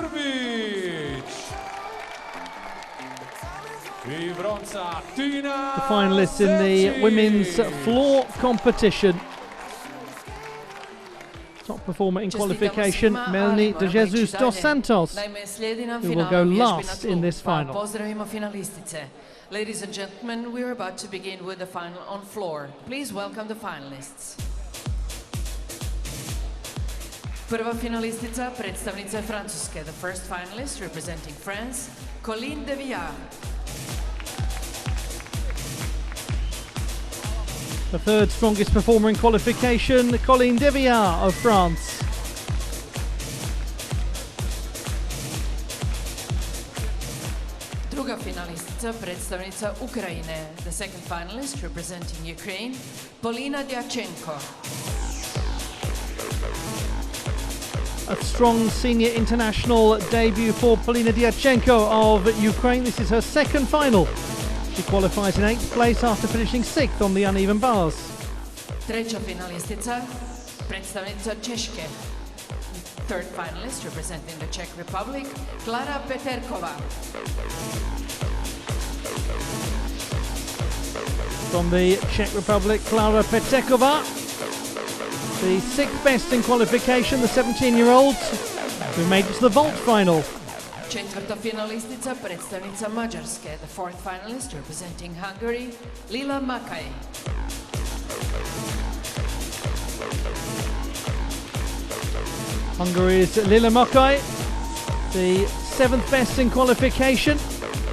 The finalists in the women's floor competition. Top performer in qualification, Melanie de Jesus dos Santos, who will go last in this final. Ladies and gentlemen, we are about to begin with the final on floor. Please welcome the finalists. Prva finalistica, predstavnica Francuske. The first finalist representing France, Colline Deviat. The third strongest performer in qualification, Colline Deviat of France. Druga finalistica, predstavnica Ukrajine. The second finalist representing Ukraine, Polina Diachenko. A strong senior international debut for Polina Diachenko of Ukraine. This is her second final. She qualifies in 8th place after finishing 6th on the uneven bars. Treća finalistica, predstavnica Češke. Third finalist representing the Czech Republic, Klara Peterkova. From the Czech Republic, Klara Peterkova. The 6th best in qualification, the 17-year-old who made it to the vault final. Četvrta finalistica, predstavnica Mađarske. The fourth finalist representing Hungary, Lila Makaj. Hungary's Lila Makaj, the 7th best in qualification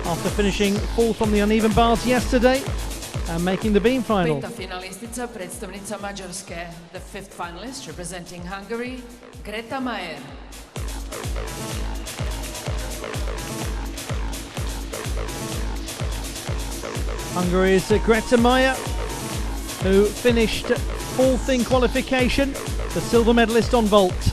after finishing 4th on the uneven bars yesterday and making the beam final. Peta finalistica, predstavnica Mađarske. The 5th finalist representing Hungary, Greta Mayer. Hungary's Greta Mayer, who finished 4th in qualification, the silver medalist on vault.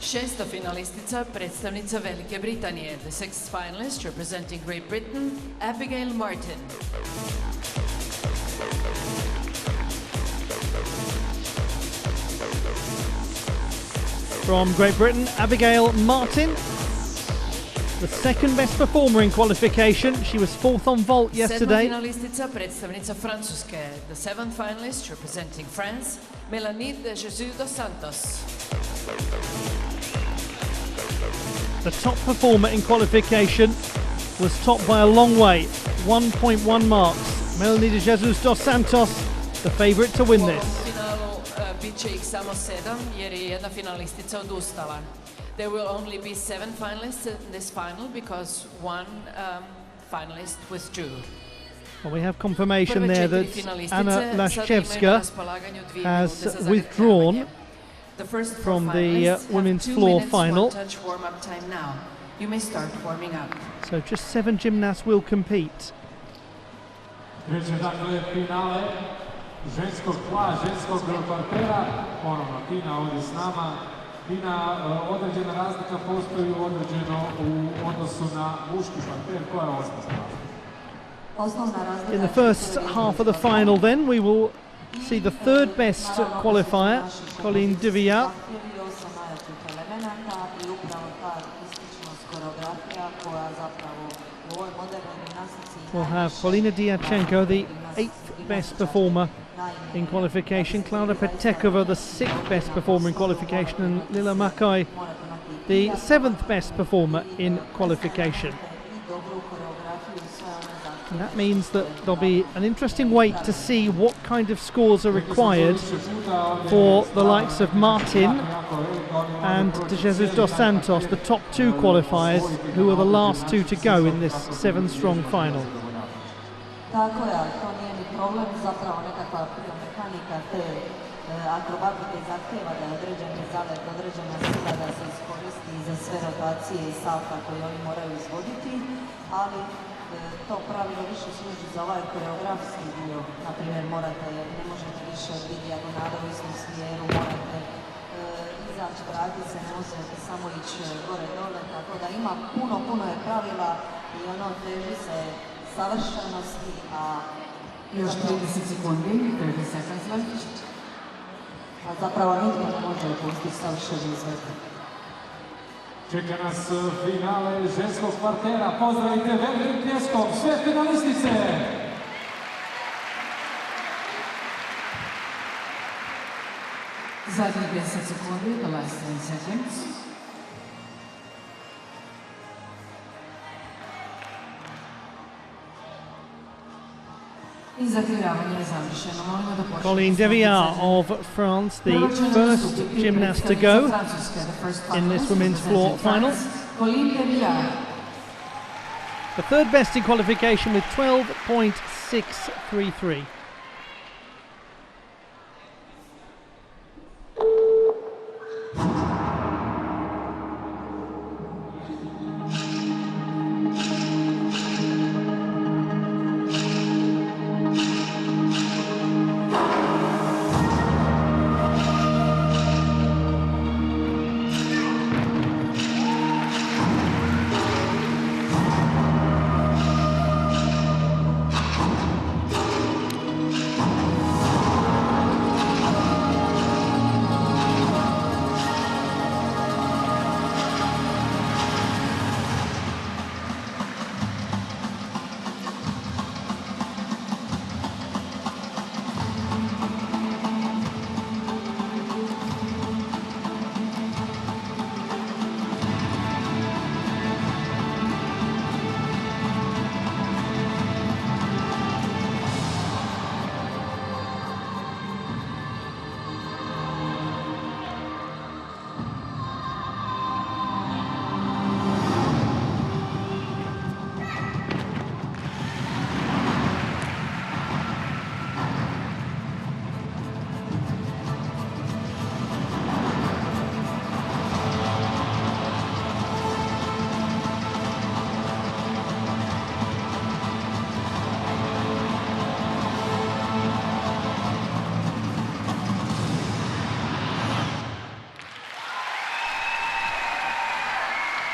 Šesta finalistica, predstavnica Velike Britanije. The 6th finalist representing Great Britain, Abigail Martin. From Great Britain, Abigail Martin, the second best performer in qualification. She was 4th on vault yesterday. Sedma finalistica, predstavnica Francuske. The 7th finalist representing France, Melanie de Jesus dos Santos. The top performer in qualification was topped by a long way, 1.1 marks. Melanie de Jesus dos Santos, the favourite to win this. U finalu bit će ih samo 7 jer je jedna finalistica odustala. There will only be 7 finalists in this final because one finalist withdrew. Well, we have confirmation there that Anna Lashchevska has withdrawn from the women's floor final. You may start warming up. So just 7 gymnasts will compete. Ženskog tla, ženskog partera, ponovno Tina ovdje s nama. Tina, određena razlika postoji određeno u odnosu na muški parter. Koja je osnovna razlika? In the first half of the final then, we will see the third best qualifier, Colline Deviat. We'll have Polina Diachenko, the 8th best performer in qualification, Klara Peterkova, the 6th best performer in qualification, and Lila Makaj, the 7th best performer in qualification. And that means that there'll be an interesting wait to see what kind of scores are required for the likes of Martin and de Jesus dos Santos, the top 2 qualifiers, who are the last 2 to go in this 7-strong final. Tako je, ali to nije ni problem, zapravo nekakva biomehanika te akrobatike zahtjeva da je određeni zalet, određena sila da se iskoristi za sve rotacije i salta koje oni moraju izvoditi, ali to pravilo više služi za ovaj koreografski dio. Naprimjer, ne možete više od dijagonale u istom smjeru, morate izaći, vratiti se, ne možete samo ići gore-dole, tako da ima puno je pravila i ono teži se savršenosti, a još 30 sekundi, 30 seconds left. A zapravo nitko ne može pustiti savršeni izvedbe. Čeka nas finale ženskog partera. Pozdravite velikim pljeskom sve finalistice! Zadnjih 10 sekundi, the last 10 seconds. Colleen Deviard of France, the first gymnast to go in this women's floor final. The third best in qualification with 12.633.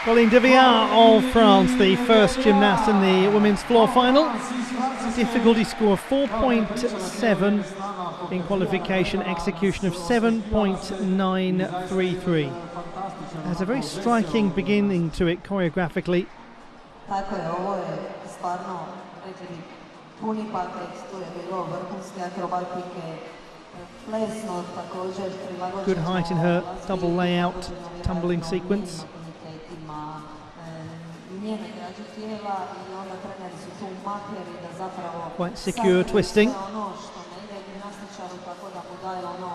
Colleen Deviard of France, the first gymnast in the women's floor final. Difficulty score of 4.7 in qualification, execution of 7.933. Has a very striking beginning to it choreographically. Tako je, ovo je stvarno, rekli bi, puni paket, tu je bilo vrhunske akrobatike, plesno također prilagođeno. Good height in her double layout tumbling sequence. Njene građe tijela i onda treneri su tu makeri da zapravo quite secure twisting. ono što ne ide gimnastičaru tako da mu daje ono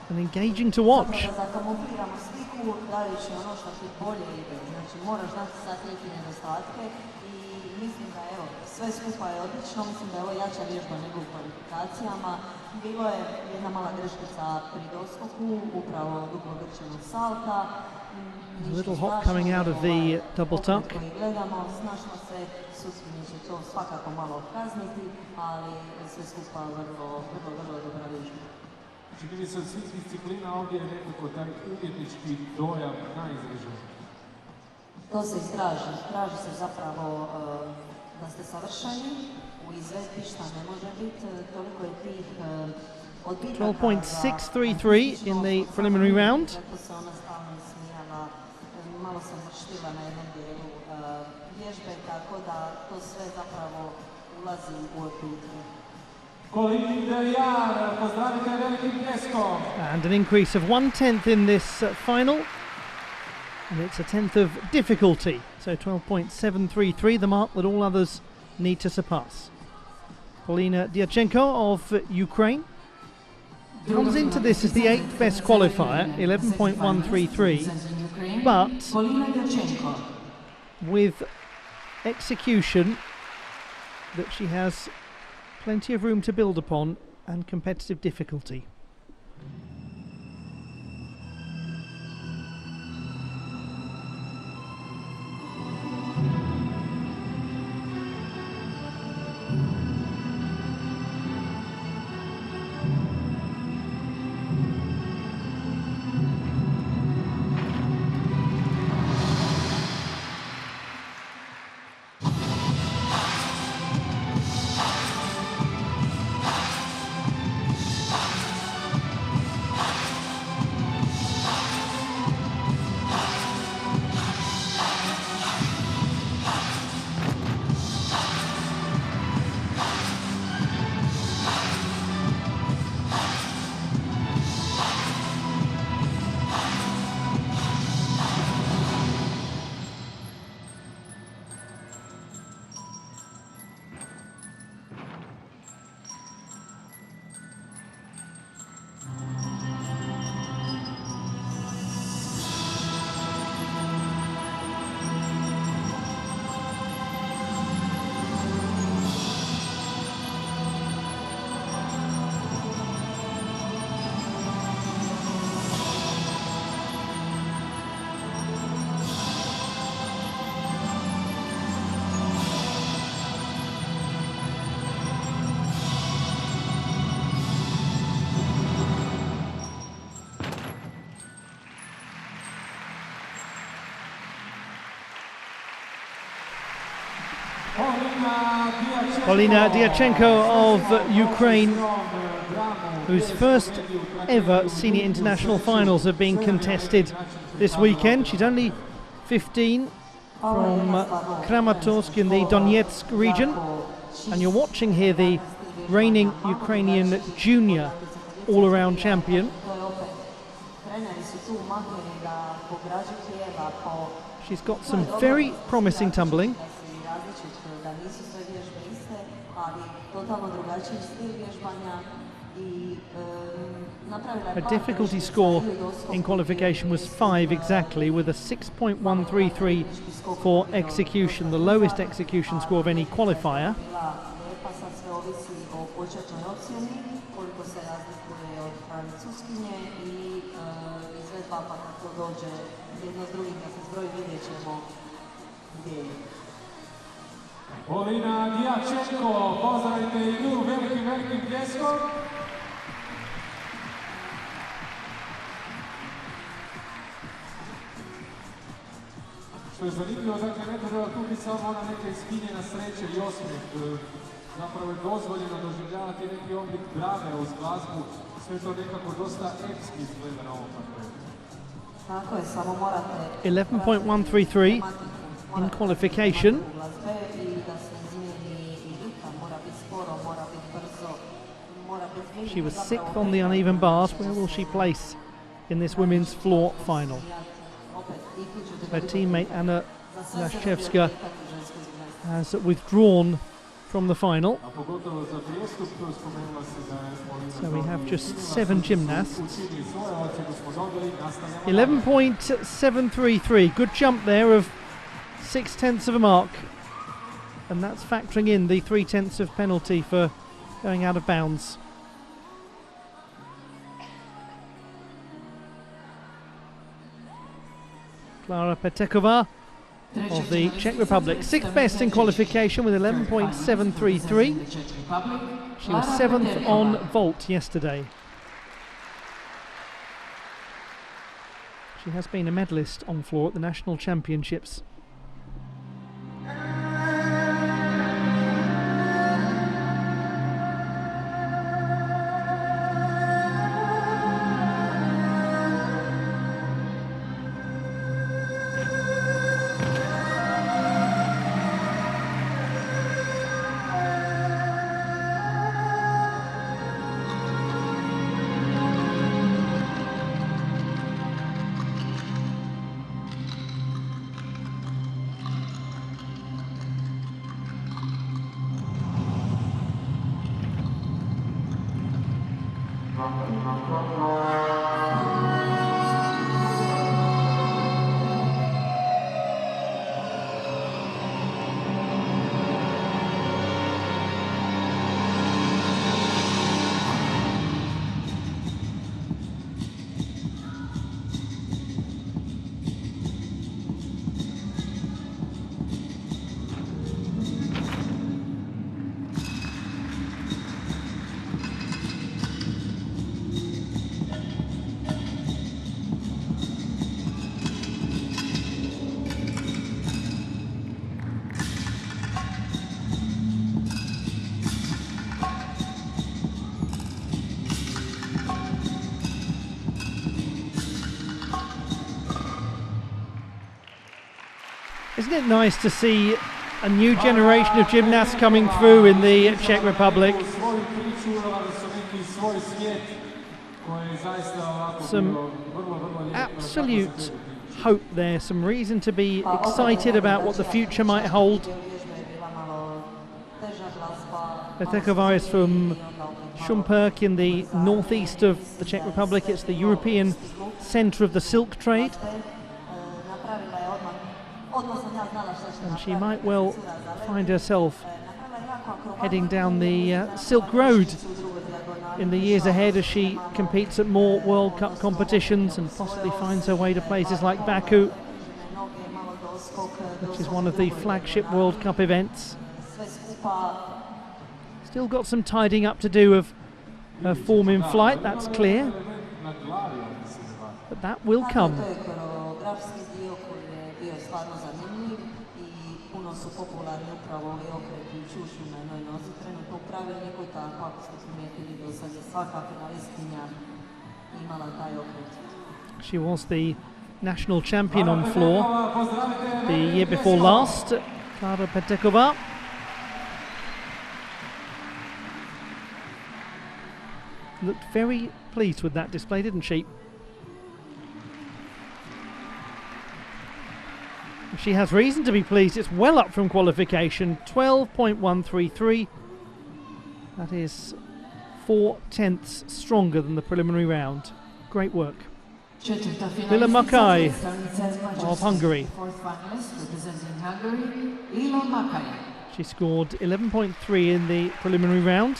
and engaging to watch. Da zakamufliramo sliku dajući ono što ti bolje ide. Znači moraš znati sakriti nedostatke i mislim da evo sve skupa je odlično, mislim da je ovo jača vježba nego u kvalifikacijama. Bilo je jedna mala greškica pri doskoku, upravo duplo grčenog salta. A little hop coming out of the double tuck. Gledamo, snašno se, sutkinje će to svakako malo kazniti, ali sve skupa vrlo dobra vježba. Čini mi se od svih disciplina ovdje je nekako taj umjetnički dojam najizraženiji. To se istraži, traži se zapravo da ste savršeni, u izvedbi šta ne može biti, toliko je tih odbitaka. 12.633 in the preliminary round. Kako se ona stalno smijala, malo sam mrštila na jednom dijelu vježbe, tako da to sve zapravo ulazi u odbitke. Colleen Deviard, pozdravite velikim pljeskom. And an increase of 1/10 in this final. And it's a 10th of difficulty. So 12.733, the mark that all others need to surpass. Polina Dyachenko of Ukraine comes into this as the 8th best qualifier, 11.133, but with execution that she has plenty of room to build upon and competitive difficulty. Polina Diachenko of Ukraine, whose first ever senior international finals have been contested this weekend. She's only 15, from Kramatorsk in the Donetsk region, and you're watching here the reigning Ukrainian junior all-around champion. She's got some very promising tumbling. Her difficulty score in qualification was 5 exactly, with a 6.133 for execution, the lowest execution score of any qualifier. Polina Diachenko, pozdravite i nju velikim pljeskom. Što je zanimljivo, dakle, ne treba tu biti samo ona neka ispinjena sreća i osmijeh. Zapravo je dozvoljeno doživljavati neki oblik drame uz glazbu. Sve to nekako dosta epski izgleda na ovom parketu. Tako je, samo morate 11.133 in qualification. She was 6th on the uneven bars. Where will she place in this women's floor final? Her teammate Anna Lashchevska has withdrawn from the final. So we have just 7 gymnasts. 11.733. Good jump there of 0.6 of a mark. And that's factoring in the 0.3 of penalty for going out of bounds. Klara Petekova of the Czech Republic, 6th best in qualification with 11.733. She was 7th on vault yesterday. She has been a medalist on floor at the national championships. Isn't it nice to see a new generation of gymnasts coming through in the Czech Republic? Some absolute hope there, some reason to be excited about what the future might hold. Petekova is from Šumperk in the northeast of the Czech Republic. It's the European centre of the silk trade. And she might well find herself heading down the Silk Road in the years ahead as she competes at more World Cup competitions and possibly finds her way to places like Baku, which is one of the flagship World Cup events. Still got some tidying up to do of her form in flight, that's clear, but that will come. iznimno su popularni upravo ovi okreti u čušu na jednoj nozi. Trenutno u pravilniku, tako ako ste primijetili, do sad je svaka finalistkinja imala taj okret. She was the national champion on floor the year before last, Klara Petekova. Looked very pleased with that display, didn't she? She has reason to be pleased. It's well up from qualification, 12.133. That is 4/10 stronger than the preliminary round. Great work. Lila Makai of Hungary. She scored 11.3 in the preliminary round.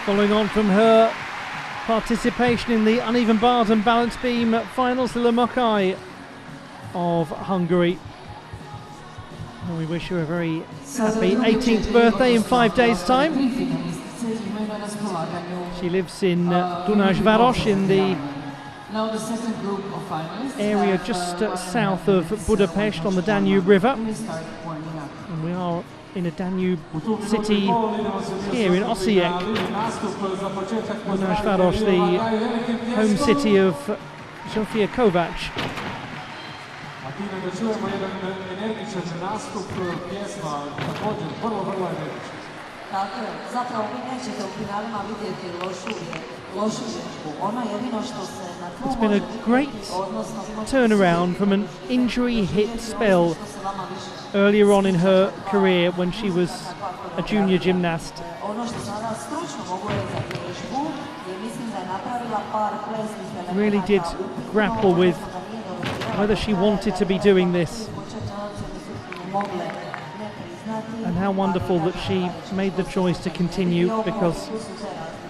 Following on from her participation in the uneven bars and balance beam finals, Lila Makai of Hungary. And we wish her a very happy 18th birthday in 5 days' time. She lives in Dunajváros in the area just south of Budapest on the Danube River. And we are in a Danube city here in Osijek. Dunajváros, the home city of Sofia Kovac. Tako je, zapravo vi nećete u finalima vidjeti lošu vježbu. Ono jedino što se na tlu It's been a great turnaround from an injury-hit spell earlier on in her career when she was a junior gymnast. Ono što sada stručno mogu reći za vježbu je mislim da je napravila par plesnih elemenata. Really did grapple with whether she wanted to be doing this. And how wonderful that she made the choice to continue, because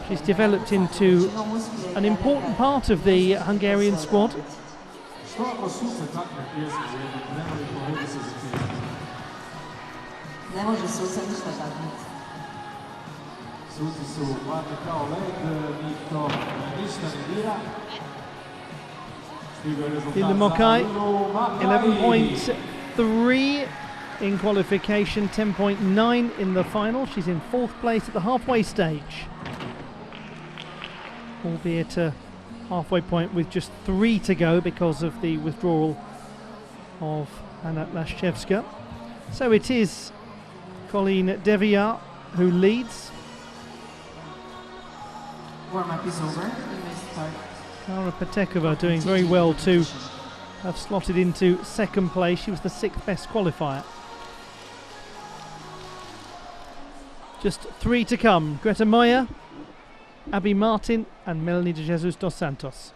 she's developed into an important part of the Hungarian squad. Ne može suce ništa taknuti. Suci su hvatni kao led, njih to ništa ne dira. Lila Makai, 11.3 in qualification, 10.9 in the final. She's in 4th place at the halfway stage, albeit a halfway point with just 3 to go because of the withdrawal of Anna Lashchevska. So it is Colleen Deviat who leads. Warm-up is over. You may start. Klara Petekova doing very well to have slotted into 2nd place. She was the 6th best qualifier. Just 3 to come. Greta Meyer, Abby Martin and Melanie de Jesus dos Santos.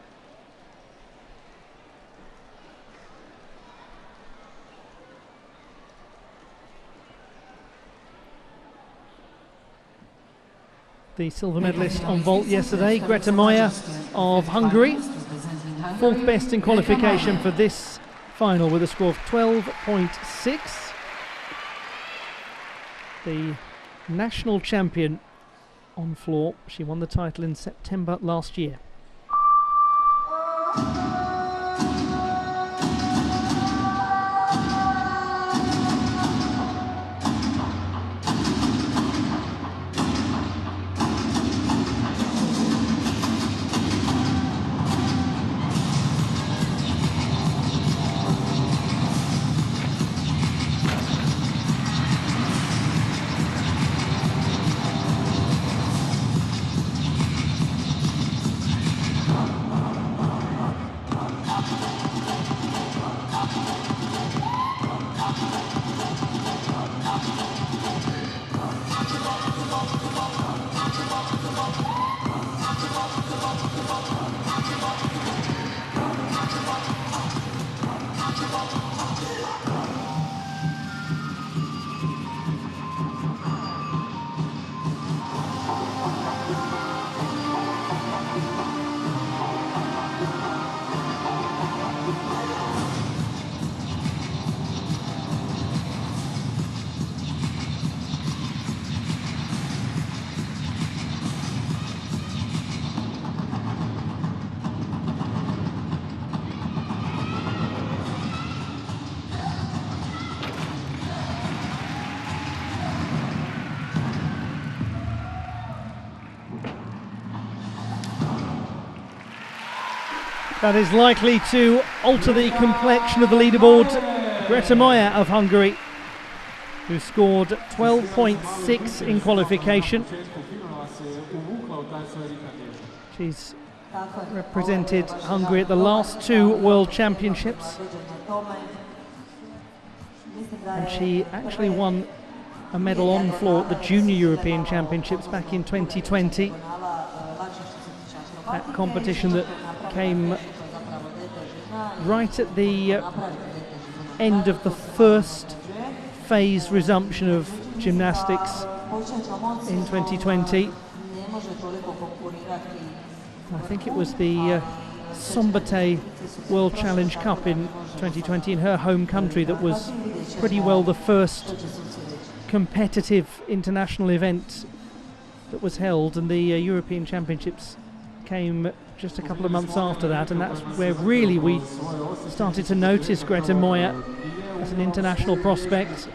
the silver medalist on vault yesterday, Grete Meyer of Hungary. Fourth best in qualification for this final with a score of 12.6. The national champion on floor. She won the title in September last year. That is likely to alter the complexion of the leaderboard. Grete Meyer of Hungary, who scored 12.6 in qualification. She's represented Hungary at the last two World Championships, and she actually won a medal on floor at the Junior European Championships back in 2020. That competition that came right at the end of the first phase resumption of gymnastics in 2020. I think it was the Sombate World Challenge Cup in 2020 in her home country that was pretty well the first competitive international event that was held, and the European Championships came just a couple of months after that, and that's where really we started to notice Grete Meyer as an international prospect.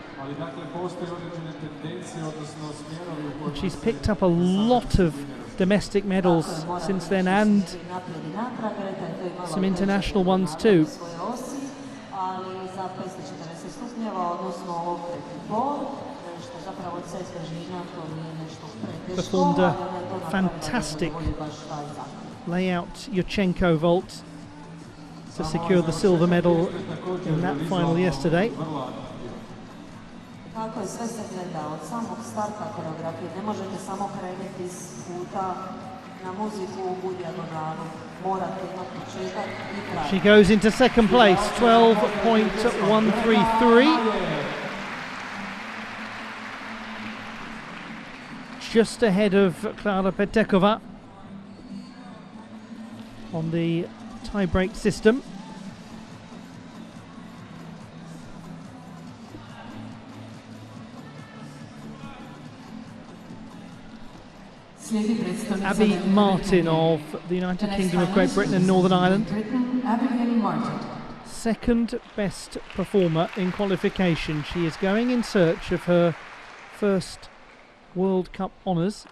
And she's picked up a lot of domestic medals since then, and some international ones too. Performed a fantastic layout Yurchenko vault to secure the silver medal in that final yesterday. She goes into second place, 12.133. Just ahead of Klara Petekova on the tie-break system. Abby Martin of the United Kingdom of Great Britain and Northern Ireland. Second best performer in qualification. She is going in search of her first World Cup honours.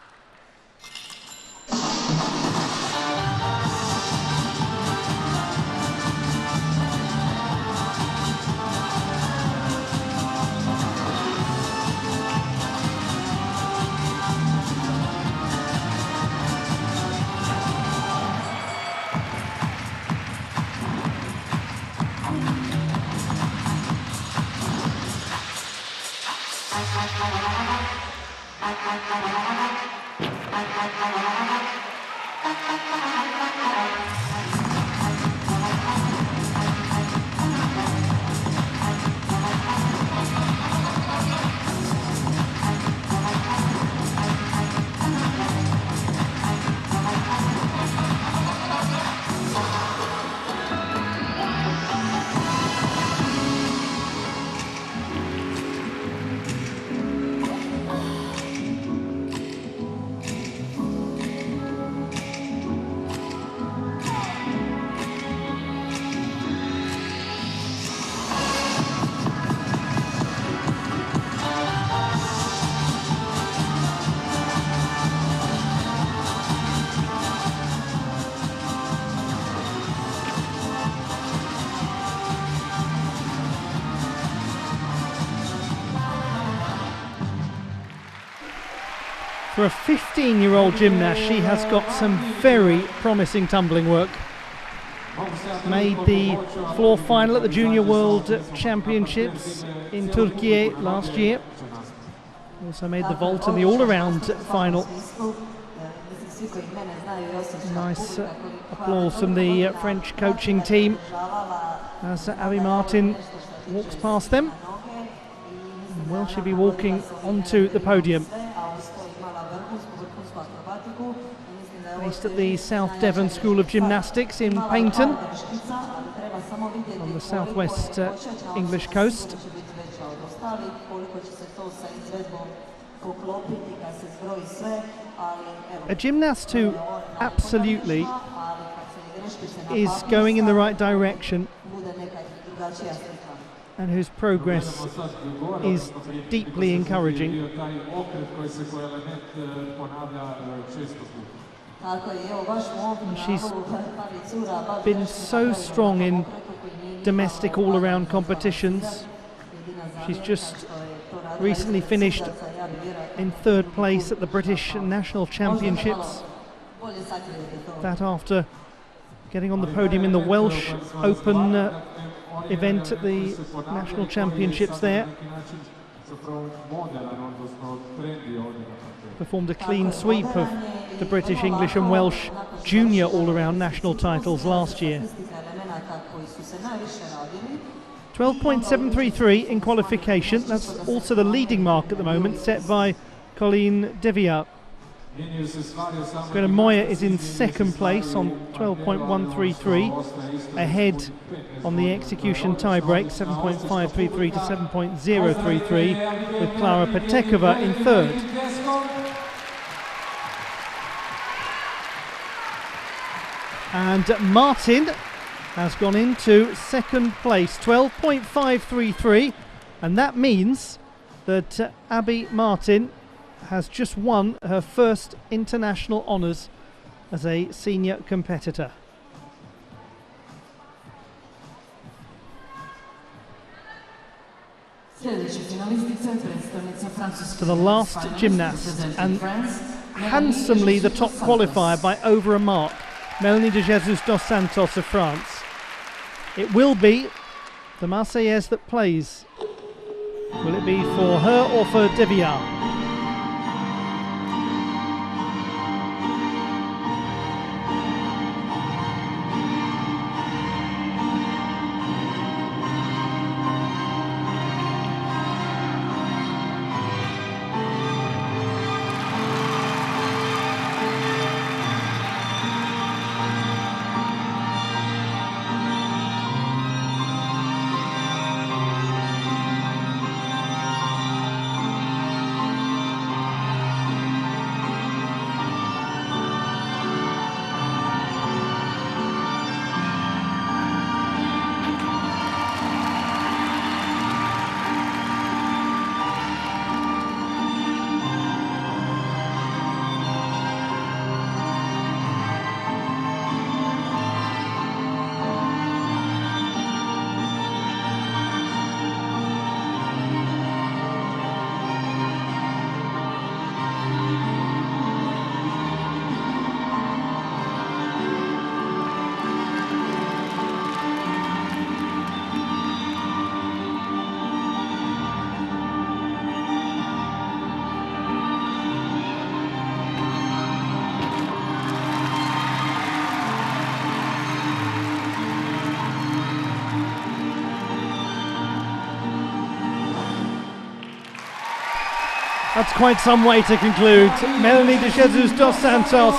For a 15-year-old gymnast, she has got some very promising tumbling work. Made the floor final at the Junior World Championships in Turkey last year. Also made the vault in the all-around final. Nice applause from the French coaching team as Abby Martin walks past them. And will she be walking onto the podium? Based at the South Devon School of Gymnastics in Paignton on the southwest English coast. A gymnast who absolutely is going in the right direction and whose progress is deeply encouraging. She's been so strong in domestic all-around competitions. She's just recently finished in third place at the British National Championships. That after getting on the podium in the Welsh Open event at the National Championships there. Performed a clean sweep of the British, English and Welsh junior all-around national titles last year. 12.733 in qualification. That's also the leading mark at the moment, set by Colleen Deviat. Greta Moyer is in second place on 12.133, ahead on the execution tiebreak, 7.533 to 7.033, with Klara Petekova in third. And Martin has gone into second place, 12.533, and that means that Abby Martin has just won her first international honours as a senior competitor. To the last gymnast, and handsomely the top qualifier by over a mark, Melanie de Jesus dos Santos of France. It will be the Marseillaise that plays. Will it be for her or for Deviat? That's quite some way to conclude. Melanie de Jesus dos Santos,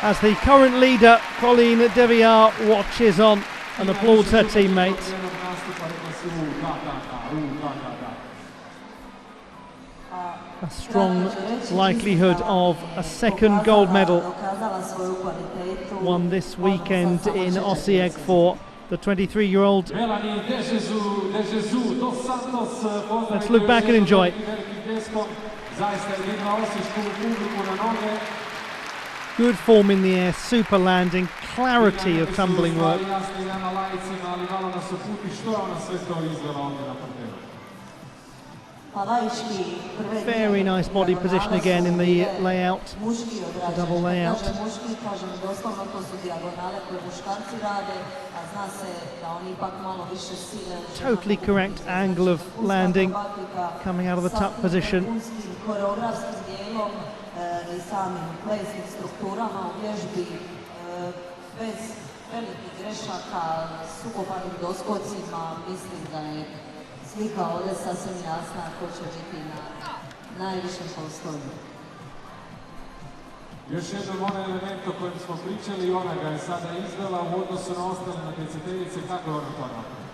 as the current leader, Colleen Deviat, watches on and applauds her teammates. A strong likelihood of a second gold medal won this weekend in Osijek for the 23-year-old. Let's look back and enjoy. Good form in the air, super landing, clarity of tumbling work. Very nice body position again in the layout, the double layout. Totally correct angle of landing, coming out of the tuck position. Slika ovdje sasvim jasna ko će biti na najvišem postolju. Još jednom onaj element o kojem smo pričali, ona ga je sada izvela u odnosu na ostale natjecateljice, kako je ona to napravila?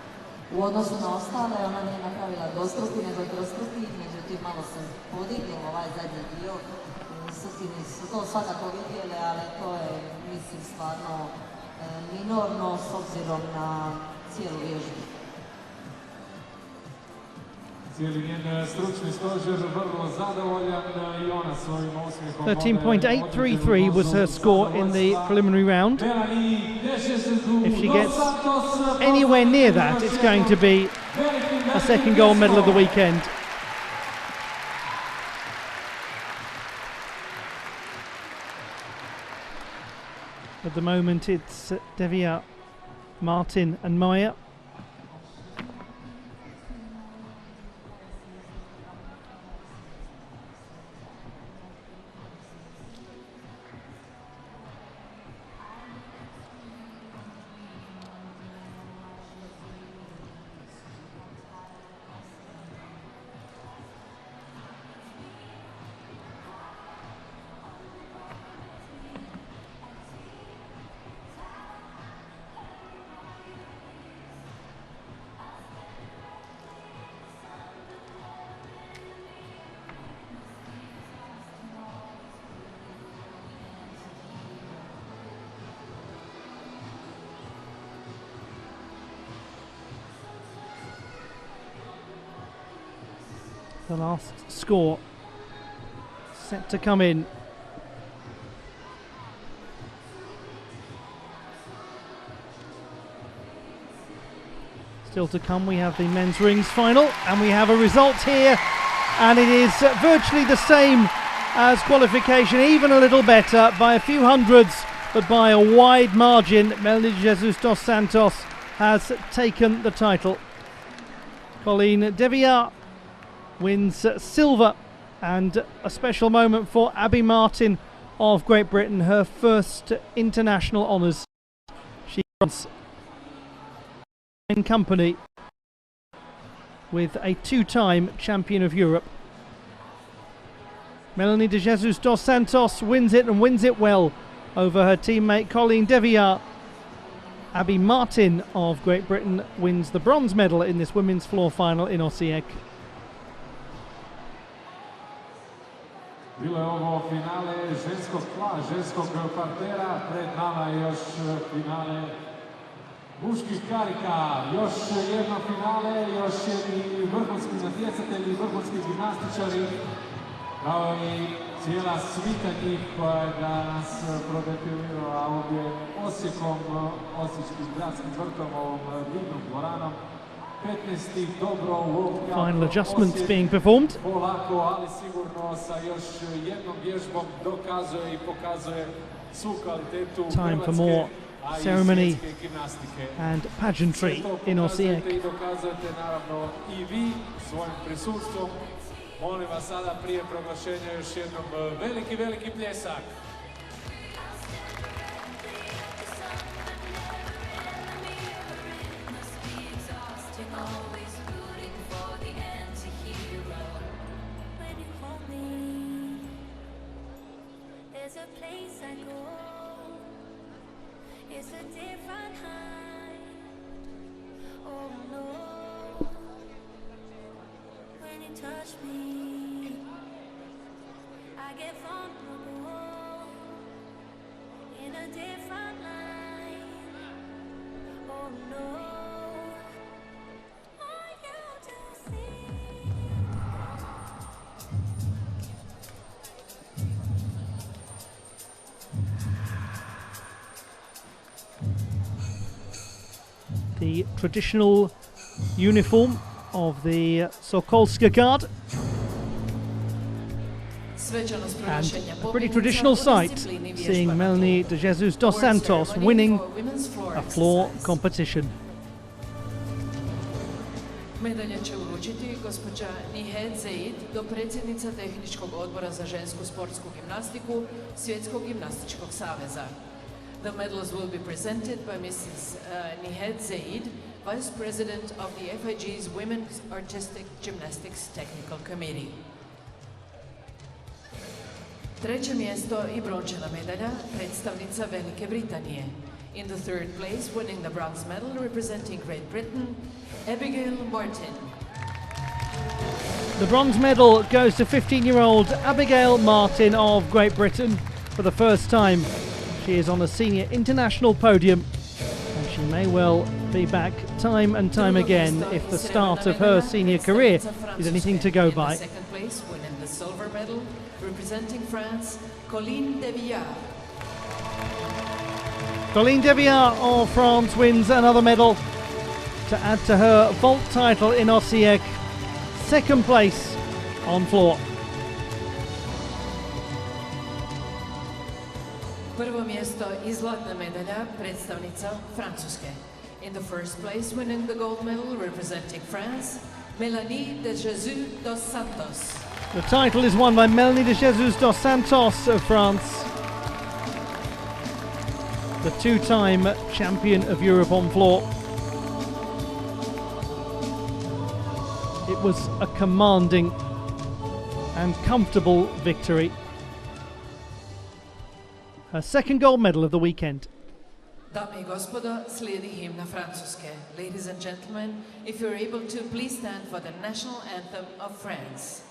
U odnosu na ostale ona nije napravila dvostruki nego trostruki, međutim malo se podignuo ovaj zadnji dio. Srpini su to svakako vidjeli, ali to je mislim stvarno minorno s obzirom na cijelu vježbu. Cijeli njen stručni stožer vrlo zadovoljan i ona svojim osmijehom. 13.833 was her score in the preliminary round. If she gets anywhere near that, it's going to be a second gold medal of the weekend. At the moment it's Devia, Martin and Maya. The last score set to come in. Still to come, we have the men's rings final, and we have a result here, and it is virtually the same as qualification, even a little better by a few hundreds, but by a wide margin. Melanie de Jesus dos Santos has taken the title. Colleen Deviat wins silver, and a special moment for Abby Martin of Great Britain, her first international honours. She runs in company with a two-time champion of Europe. Melanie de Jesus dos Santos wins it, and wins it well, over her teammate Colleen Deviat. Abby Martin of Great Britain wins the bronze medal in this women's floor final in Osijek. Bilo je ovo finale ženskog tla, ženskog partera, pred nama je još finale muških karika, još jedno finale, još jedni vrhunski natjecatelji, vrhunski gimnastičari, kao i cijela svita njih koja je danas prodefilirala ovdje Osijekom, Osječkim gradskim vrtom, ovom divnom dvoranom. Final adjustments being performed. Time for more ceremony and pageantry in Osijek. Molim vas sada prije proglašenja još jednom veliki pljesak. There's a place I go, it's a different high. Oh no, when you touch me, I get vulnerable in a different line. Oh no. The traditional uniform of the Sokolska guard. Svečanost And proglašenja a pretty pobjednica traditional u sight, disciplini vježba seeing na Melanie tlu. de Jesus dos Award Santos ceremony winning for women's floor a floor exercise. competition. Medalje će uručiti gospođa Nihed Zeid, dopredsjednica Tehničkog odbora za žensku sportsku gimnastiku Svjetskog gimnastičkog saveza. The medals will be presented by Mrs. Nihed Zeid, Vice President of the FIG's Women's Artistic Gymnastics Technical Committee. Treće mjesto i brončana medalja predstavnica Velike Britanije. In the third place, winning the bronze medal representing Great Britain, Abigail Martin. The bronze medal goes to 15-year-old Abigail Martin of Great Britain. For the first time, she is on a senior international podium, and she may well be back time and time again if the start of her senior career is anything to go by. In the second place, winning the silver medal, representing France, Colline Devillard. Colline Devillard of France wins another medal to add to her vault title in Osijek. Second place on floor. Prvo mjesto i zlatna medalja predstavnica Francuske. In the first place, winning the gold medal representing France, Melanie de Jesus dos Santos. The title is won by Melanie de Jesus dos Santos of France, the two-time champion of Europe on floor. It was a commanding and comfortable victory. Her second gold medal of the weekend. Dame I gospodo, slijedi himna Francuske. Ladies and gentlemen, if you're able to, please stand for the national anthem of France.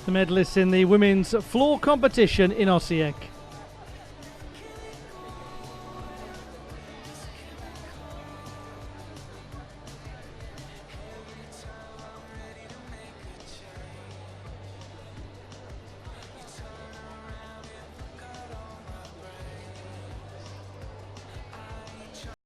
The medalists in the women's floor competition in Osijek.